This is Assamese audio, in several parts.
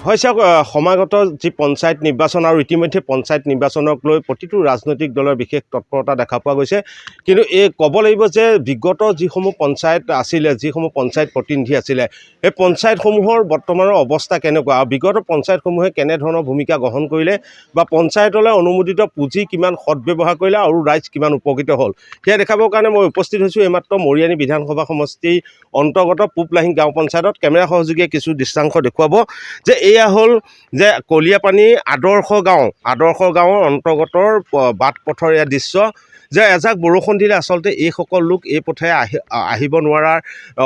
হয় চাওক, সমাগত যি পঞ্চায়ত নিৰ্বাচন আৰু ইতিমধ্যে পঞ্চায়ত নিৰ্বাচনক লৈ প্ৰতিটো ৰাজনৈতিক দলৰ বিশেষ তৎপৰতা দেখা পোৱা গৈছে। কিন্তু এই ক'ব লাগিব যে বিগত যিসমূহ পঞ্চায়ত আছিলে, যিসমূহ পঞ্চায়ত প্ৰতিনিধি আছিলে, এই পঞ্চায়তসমূহৰ বৰ্তমানৰ অৱস্থা কেনেকুৱা আৰু বিগত পঞ্চায়তসমূহে কেনেধৰণৰ ভূমিকা গ্ৰহণ কৰিলে বা পঞ্চায়তলৈ অনুমোদিত পুঁজি কিমান সদব্যৱহাৰ কৰিলে আৰু ৰাইজ কিমান উপকৃত হ'ল, সেয়া দেখাবৰ কাৰণে মই উপস্থিত হৈছোঁ এইমাত্ৰ মৰিয়নি বিধানসভা সমষ্টিৰ অন্তৰ্গত পূব লাহিং গাঁও পঞ্চায়তত। কেমেৰা সহযোগীয়ে কিছু দৃশ্যাংশ দেখুৱাব যে এয়া হ'ল যে কলীয়াপানী আদৰ্শ গাঁৱৰ অন্তৰ্গতৰ বাট পথৰ এয়া দৃশ্য যে এজাক বৰষুণ দিলে আচলতে এইসকল লোক এই পথে আহিব নোৱাৰাৰ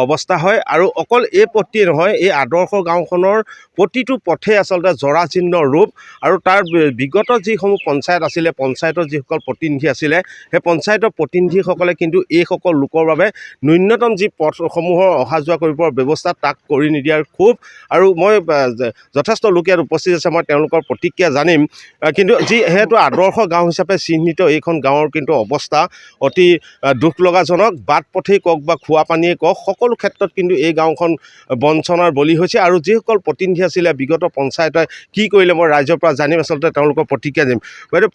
অৱস্থা হয়। আৰু অকল এই পথটিয়ে নহয়, এই আদৰ্শ গাঁওখনৰ প্ৰতিটো পথে আচলতে জৰাজীৰ্ণ ৰূপ। আৰু তাৰ বিগত যিসমূহ পঞ্চায়ত আছিলে, পঞ্চায়তৰ যিসকল প্ৰতিনিধি আছিলে, সেই পঞ্চায়তৰ প্ৰতিনিধিসকলে কিন্তু এইসকল লোকৰ বাবে ন্যূনতম যি পথসমূহৰ অহা যোৱা কৰিবৰ ব্যৱস্থা তাক কৰি নিদিয়াৰ ক্ষোভ। আৰু মই যথেষ্ট লোক ইয়াত উপস্থিত আছে, মই তেওঁলোকৰ প্ৰতিক্ৰিয়া জানিম। কিন্তু যিহেতু আদৰ্শ গাঁও হিচাপে চিহ্নিত এইখন গাঁৱৰ কিন্তু অৱস্থা অতি দুখ লগাজনক। বাট পথেই কওক বা খোৱা পানীয়ে কওক, সকলো ক্ষেত্ৰত কিন্তু এই গাঁওখন বঞ্চনাৰ বলি হৈছে। আৰু যিসকল প্ৰতিনিধি আছিলে বিগত পঞ্চায়তে কি কৰিলে মই ৰাইজৰ পৰা জানিম, আচলতে তেওঁলোকৰ প্ৰতিক্ৰিয়া দিম। বাইদেউ,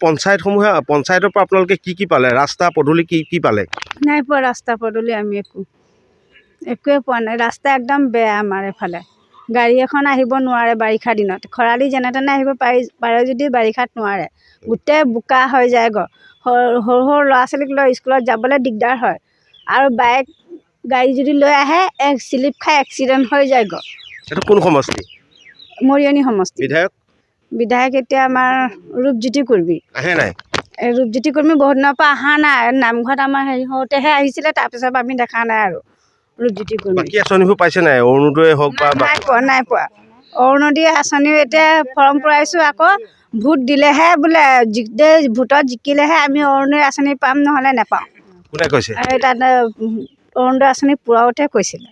পঞ্চায়তৰ পৰা আপোনালোকে কি পালে? ৰাস্তা পদূলি কি পালে? নাই পোৱা ৰাস্তা পদূলি, আমি একোৱে পোৱা নাই। ৰাস্তা একদম বেয়া আমাৰ এফালে, গাড়ী এখন আহিব নোৱাৰে বাৰিষা দিনত। খৰালি যেনে তেনে আহিব পাৰে যদি বাৰিষাত নোৱাৰে, গোটেই বোকা হৈ যায়গৈ। সৰু সৰু ল'ৰা ছোৱালীক লৈ স্কুলত যাবলৈ দিগদাৰ হয়। আৰু বাইক গাড়ী যদি লৈ আহে শ্লিপ খাই এক্সিডেণ্ট হৈ যায়গৈ। এইটো কোন সমষ্টি? মৰিয়নি সমষ্টি। বিধায়ক এতিয়া আমাৰ ৰূপজ্যোতি কুৰ্মী। আহে নাই? ৰূপজ্যোতি কুৰ্মী বহুত দিনৰ পৰা অহা নাই। নামঘৰত আমাৰ হেৰি হওঁতেহে আহিছিলে, তাৰপিছত আমি দেখা নাই আৰু ৰূপজ্যোতি কুৰ্মী। বাকী আঁচনিবোৰ পাইছে নাই? অৰুণোদয় হওক বা নাই পোৱা। অৰুণোদয় আঁচনিও এতিয়া ফৰ্ম পূৰাইছোঁ, আকৌ ভোট দিলেহে বোলে, ভোটত জিকিলেহে আমি অৰুণোদয় আঁচনি পাম, নহ'লে নাপাওঁ। কোনে কৈছে? তাত অৰুণোদয় আঁচনি পূৰাওঁতে কৈছিলে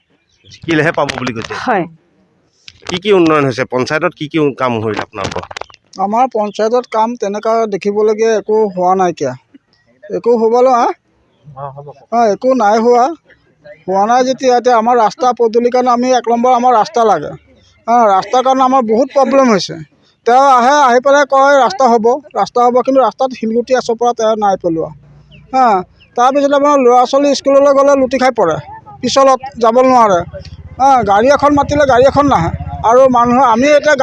জিকিলেহে পাব বুলি কৈছে। হয়। কি উন্নয়ন হৈছে পঞ্চায়তত? কি কাম হ'ল আপোনালোকৰ? আমাৰ পঞ্চায়তত কাম তেনেকুৱা দেখিবলগীয়া একো হোৱা নাইকিয়া। একো হ'বলৈ একো নাই হোৱা নাই যেতিয়া এতিয়া আমাৰ ৰাস্তা পদূলিৰ কাৰণে আমি 1 নম্বৰ আমাৰ ৰাস্তা লাগে। ৰাস্তাৰ কাৰণে আমাৰ বহুত প্ৰব্লেম হৈছে। তেওঁ আহি পেলাই কয় ৰাস্তা হ'ব, কিন্তু ৰাস্তাত শিলগুটি আছে পৰা তেওঁ নাই পেলোৱা। তাৰপিছত আপোনাৰ ল'ৰা ছোৱালী স্কুললৈ গ'লে লুটি খাই পৰে, পিছলত যাব নোৱাৰে। গাড়ী এখন মাতিলে গাড়ী এখন নাহে। আৰু আমি এতিয়া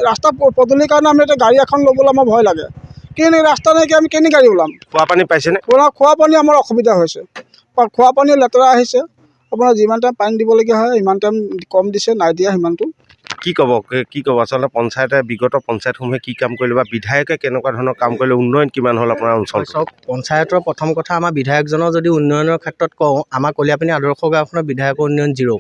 ৰাস্তা পদূলিৰ কাৰণে আমি এতিয়া গাড়ী এখন ল'বলৈ আমাৰ ভয় লাগে। কিন্তু ৰাস্তা নাইকিয়া, আমি কেনি গাড়ী ওলাম? খোৱা পানী পাইছেনে? খোৱা পানী আমাৰ অসুবিধা হৈছে। খোৱা পানী লেতেৰা আহিছে। আপোনাৰ যিমান টাইম পানী দিবলগীয়া হয় সিমান টাইম কম দিছে, নাই দিয়া সিমানটো। কি ক'ব আচলতে পঞ্চায়তে বিগত পঞ্চায়তসমূহে কি কাম কৰিলে বা বিধায়কে কেনেকুৱা ধৰণৰ কাম কৰিলে, উন্নয়ন কিমান হ'ল আপোনাৰ অঞ্চলত? চাওক, পঞ্চায়তৰ প্ৰথম কথা, আমাৰ বিধায়কজনৰ যদি উন্নয়নৰ ক্ষেত্ৰত কওঁ, আমাৰ কলীয়াপানী আদৰ্শ গাঁওখনৰ বিধায়কৰ উন্নয়ন 0।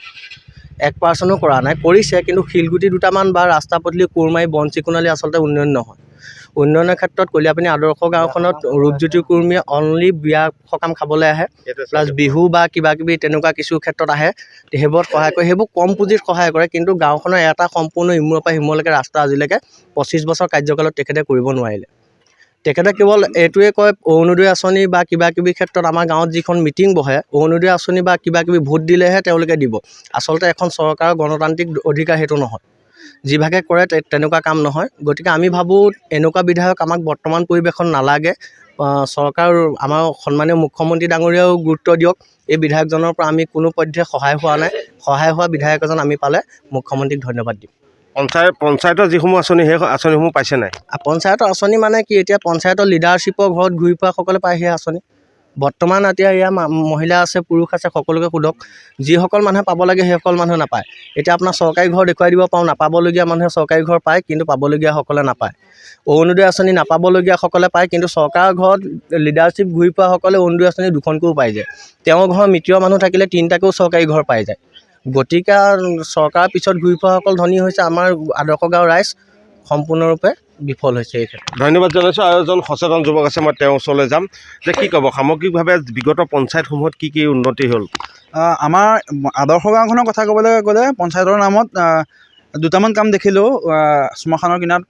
1% কৰা নাই। কৰিছে, কিন্তু শিলগুটি দুটামান বা ৰাস্তা পদূলি কোৰ মাৰি বন চিকুণালি আচলতে উন্নয়ন নহয়। উন্নয়নৰ ক্ষেত্ৰত কলীয়াপানী আদৰ্শ গাঁওখনত ৰূপজ্যোতি কুৰ্মীয়ে অনলি বিয়া সকাম খাবলৈ আহে, প্লাছ বিহু বা কিবাকিবি তেনেকুৱা কিছু ক্ষেত্ৰত আহে, সেইবোৰত সহায় কৰে। সেইবোৰ কম পুঁজিত সহায় কৰে, কিন্তু গাঁওখনৰ এটা সম্পূৰ্ণ ইমূৰৰ পৰা সিমূৰলৈকে ৰাস্তা আজিলৈকে 25 বছৰ কাৰ্যকালত তেখেতে কৰিব নোৱাৰিলে। তেখেতে কেৱল এইটোৱে কয়, অৰুণোদয় আঁচনি বা কিবাকিবি ক্ষেত্ৰত আমাৰ গাঁৱত যিখন মিটিং বহে, অৰুণোদয় আঁচনি বা কিবাকিবি ভোট দিলেহে তেওঁলোকে দিব। আচলতে এখন চৰকাৰৰ গণতান্ত্ৰিক অধিকাৰ সেইটো নহয়। যিভাগে কৰে তেনেকুৱা কাম নহয়। গতিকে আমি ভাবোঁ এনেকুৱা বিধায়ক আমাক বৰ্তমান পৰিৱেশত নালাগে। চৰকাৰ, আমাৰ সন্মানীয় মুখ্যমন্ত্ৰী ডাঙৰীয়াও গুৰুত্ব দিয়ক। এই বিধায়কজনৰ পৰা আমি কোনো পধ্যে সহায় হোৱা নাই। সহায় হোৱা বিধায়ক এজন আমি পালে মুখ্যমন্ত্ৰীক ধন্যবাদ দিম। পঞ্চায়তৰ যিসমূহ আঁচনি, সেই আঁচনিসমূহ পাইছে নাই? পঞ্চায়তৰ আঁচনি মানে কি, এতিয়া পঞ্চায়তৰ লিডাৰশ্বিপৰ ঘৰত ঘূৰি ফুৰাসকলে পায় সেই আঁচনি। বৰ্তমান এতিয়া ইয়াৰ মহিলা আছে, পুৰুষ আছে, সকলোকে সোধক। যিসকল মানুহে পাব লাগে সেইসকল মানুহে নাপায়। এতিয়া আপোনাৰ চৰকাৰী ঘৰ দেখুৱাই দিব পাৰোঁ, নাপাবলগীয়া মানুহে চৰকাৰী ঘৰ পায়, কিন্তু পাবলগীয়াসকলে নাপায়। অৰুণোদয় আঁচনি নাপাবলগীয়াসকলে পায়, কিন্তু চৰকাৰৰ ঘৰত লিডাৰশ্বিপ ঘূৰি ফুৰাসকলে অৰুণোদয় আঁচনি 2খনকৈও পাই যায়। তেওঁৰ ঘৰৰ মিতিৰৰ মানুহ থাকিলে 3টাকেও চৰকাৰী ঘৰ পাই যায়। গতিকে চৰকাৰৰ পিছত ঘূৰি ফুৰাসকল ধনী হৈছে, আমাৰ আদৰ্শ গাঁৱৰ ৰাইজ সম্পূৰ্ণৰূপে বিফল হৈছে এই ক্ষেত্ৰত। ধন্যবাদ জনাইছোঁ। আৰু এজন সচেতন যুৱক আছে, মই তেওঁৰ ওচৰলৈ যাম। যে কি ক'ব সামগ্ৰিকভাৱে বিগত পঞ্চায়তসমূহত কি উন্নতি হ'ল? আমাৰ আদৰ্শ গাঁওখনৰ কথা ক'বলৈ গ'লে পঞ্চায়তৰ নামত 2টামান কাম দেখিলোঁ। শ্মশানৰ কিনাৰত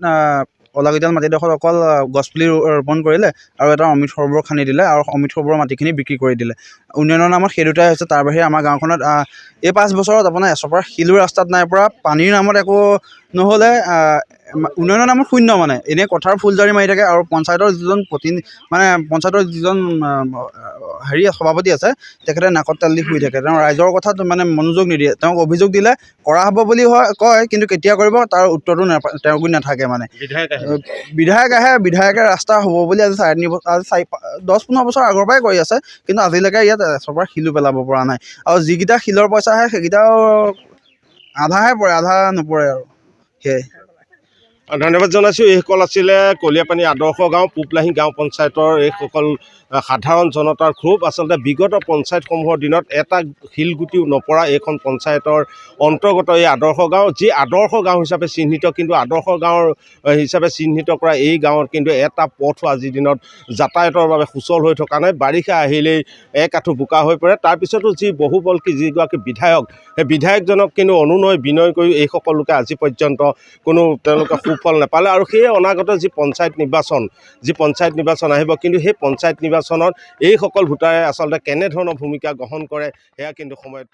অলাগতিয়াল মাটিডোখৰত অকল গছপুলি ৰোপণ কৰিলে আৰু এটা অমৃত সৰোবৰ খান্দি দিলে, আৰু অমৃত সৰোবৰৰ মাটিখিনি বিক্ৰী কৰি দিলে। উন্নয়নৰ নামত সেই দুটাই হৈছে। তাৰ বাহিৰে আমাৰ গাঁওখনত এই 5 বছৰত আপোনাৰ এচপৰা শিলো ৰাস্তাত নাই পৰা, পানীৰ নামত একো নহ'লে উন্নয়নৰ নামত শূন্য মানে এনেই কথাৰ ফুলজাৰি মাৰি থাকে। আৰু পঞ্চায়তৰ যিজন পঞ্চায়তৰ যিজন সভাপতি আছে তেখেতে নাকত তেল দি শুই থাকে। তেওঁ ৰাইজৰ কথাত মানে মনোযোগ নিদিয়ে। তেওঁক অভিযোগ দিলে কৰা হ'ব বুলি কয়, কিন্তু কেতিয়া কৰিব তাৰ উত্তৰটো তেওঁৰ গুৰি নাথাকে। মানে বিধায়কে ৰাস্তা হ'ব বুলি আজি 10-15 বছৰ আগৰ পৰাই কৰি আছে, কিন্তু আজিলৈকে ইয়াত এচপৰা শিলো পেলাব পৰা নাই। আৰু যিকেইটা শিলৰ পইচা আহে সেইকেইটাও আধাহে পৰে, আধা নপৰে আৰু সেয়াই। ধন্যবাদ জনাইছোঁ। এইসকল আছিলে কলীয়াপানী আদৰ্শ গাঁও পুবলাহী গাঁও পঞ্চায়তৰ এইসকল সাধাৰণ জনতাৰ ক্ষোভ। আচলতে বিগত পঞ্চায়তসমূহৰ দিনত এটা শিলগুটিও নপৰা এইখন পঞ্চায়তৰ অন্তৰ্গত এই আদৰ্শ গাঁও, যি আদৰ্শ গাঁও হিচাপে চিহ্নিত, কিন্তু আদৰ্শ গাঁৱৰ হিচাপে চিহ্নিত কৰা এই গাঁৱত কিন্তু এটা পথো আজিৰ দিনত যাতায়াতৰ বাবে সুচল হৈ থকা নাই। বাৰিষা আহিলেই এক আঁঠু বোকা হৈ পৰে। তাৰপিছতো যি বহুবল্কী যিগৰাকী বিধায়ক, সেই বিধায়কজনক কিন্তু অনুনয় বিনয় কৰি এইসকল লোকে আজি পৰ্যন্ত কোনো তেওঁলোকে সুফল নাপালে। আৰু সেয়ে অনাগত যি পঞ্চায়ত নিৰ্বাচন আহিব, কিন্তু সেই পঞ্চায়ত নিৰ্বাচনত এইসকল ভোটাৰে আচলতে কেনেধৰণৰ ভূমিকা গ্ৰহণ কৰে সেয়া কিন্তু সময়ত